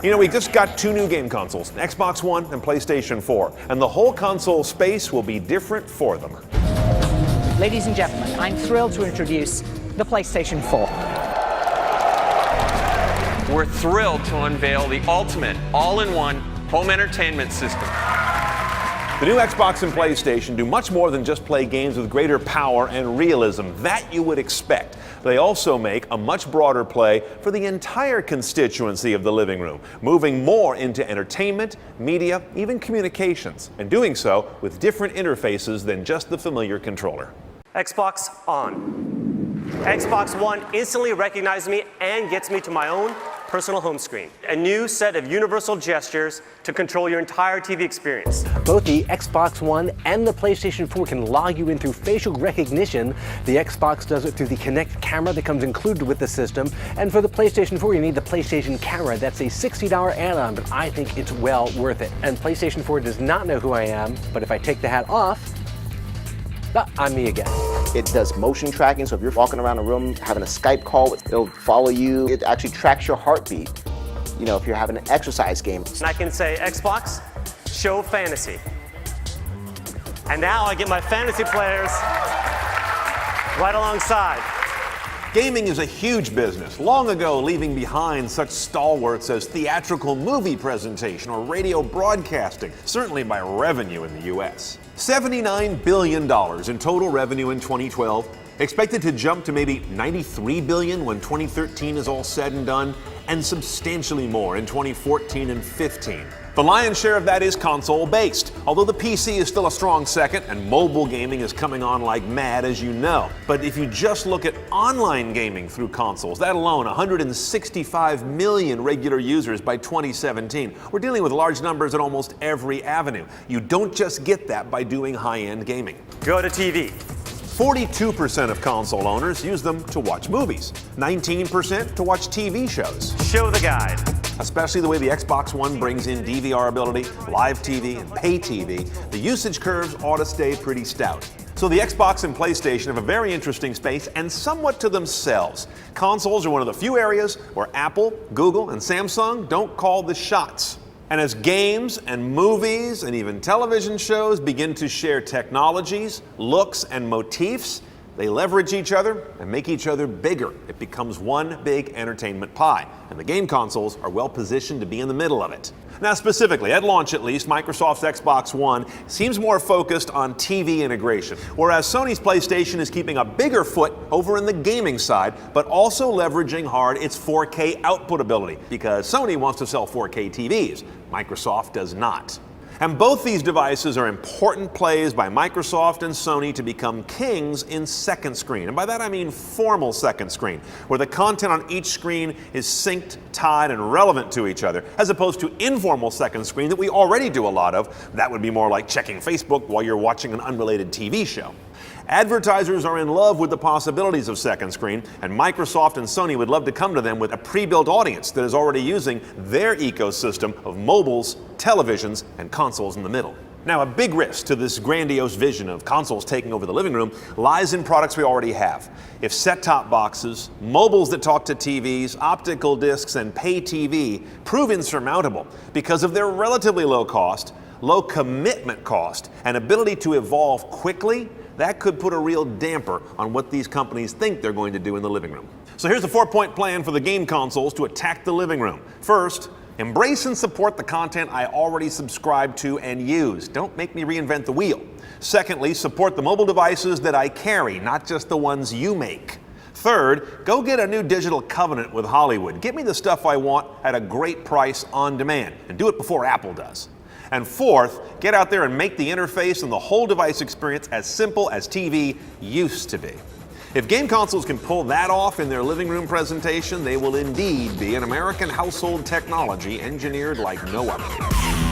You know, we just got two new game consoles, Xbox One and PlayStation 4, and the whole console space will be different for them. Ladies and gentlemen, I'm thrilled to introduce the PlayStation 4. We're thrilled to unveil the ultimate all-in-one home entertainment system. The new Xbox and PlayStation do much more than just play games with greater power and realism. That you would expect. They also make a much broader play for the entire constituency of the living room, moving more into entertainment, media, even communications, and doing so with different interfaces than just the familiar controller. Xbox on. Xbox One instantly recognizes me and gets me to my own personal home screen. A new set of universal gestures to control your entire TV experience. Both the Xbox One and the PlayStation 4 can log you in through facial recognition. The Xbox does it through the Kinect camera that comes included with the system. And for the PlayStation 4, you need the PlayStation Camera. That's a $60 add-on, but I think it's well worth it. And PlayStation 4 does not know who I am, but if I take the hat off, I'm me again. It does motion tracking, so if you're walking around a room having a Skype call, it'll follow you. It actually tracks your heartbeat. You know, if you're having an exercise game. And I can say, Xbox, show fantasy. And now I get my fantasy players right alongside. Gaming is a huge business, long ago leaving behind such stalwarts as theatrical movie presentation or radio broadcasting, certainly by revenue in the U.S. $79 billion in total revenue in 2012, expected to jump to maybe $93 billion when 2013 is all said and done, and substantially more in 2014 and 15. The lion's share of that is console-based, although the PC is still a strong second and mobile gaming is coming on like mad, as you know. But if you just look at online gaming through consoles, that alone, 165 million regular users by 2017. We're dealing with large numbers at almost every avenue. You don't just get that by doing high-end gaming. Go to TV. 42% of console owners use them to watch movies, 19% to watch TV shows. Show the guide. Especially the way the Xbox One brings in DVR ability, live TV, and pay TV, the usage curves ought to stay pretty stout. So the Xbox and PlayStation have a very interesting space and somewhat to themselves. Consoles are one of the few areas where Apple, Google, and Samsung don't call the shots. And as games and movies and even television shows begin to share technologies, looks, and motifs, they leverage each other and make each other bigger. It becomes one big entertainment pie, and the game consoles are well positioned to be in the middle of it. Now specifically, at launch at least, Microsoft's Xbox One seems more focused on TV integration, whereas Sony's PlayStation is keeping a bigger foot over in the gaming side, but also leveraging hard its 4K output ability, because Sony wants to sell 4K TVs. Microsoft does not. And both these devices are important plays by Microsoft and Sony to become kings in second screen. And by that I mean formal second screen, where the content on each screen is synced, tied, and relevant to each other, as opposed to informal second screen that we already do a lot of. That would be more like checking Facebook while you're watching an unrelated TV show. Advertisers are in love with the possibilities of second screen, and Microsoft and Sony would love to come to them with a pre-built audience that is already using their ecosystem of mobiles, televisions, and consoles in the middle. Now, a big risk to this grandiose vision of consoles taking over the living room lies in products we already have. If set-top boxes, mobiles that talk to TVs, optical discs, and pay TV prove insurmountable because of their relatively low cost, low commitment cost, and ability to evolve quickly, that could put a real damper on what these companies think they're going to do in the living room. So here's the 4-point plan for the game consoles to attack the living room. First, embrace and support the content I already subscribe to and use. Don't make me reinvent the wheel. Secondly, support the mobile devices that I carry, not just the ones you make. Third, go get a new digital covenant with Hollywood. Get me the stuff I want at a great price on demand, and do it before Apple does. And fourth, get out there and make the interface and the whole device experience as simple as TV used to be. If game consoles can pull that off in their living room presentation, they will indeed be an American household technology engineered like no other.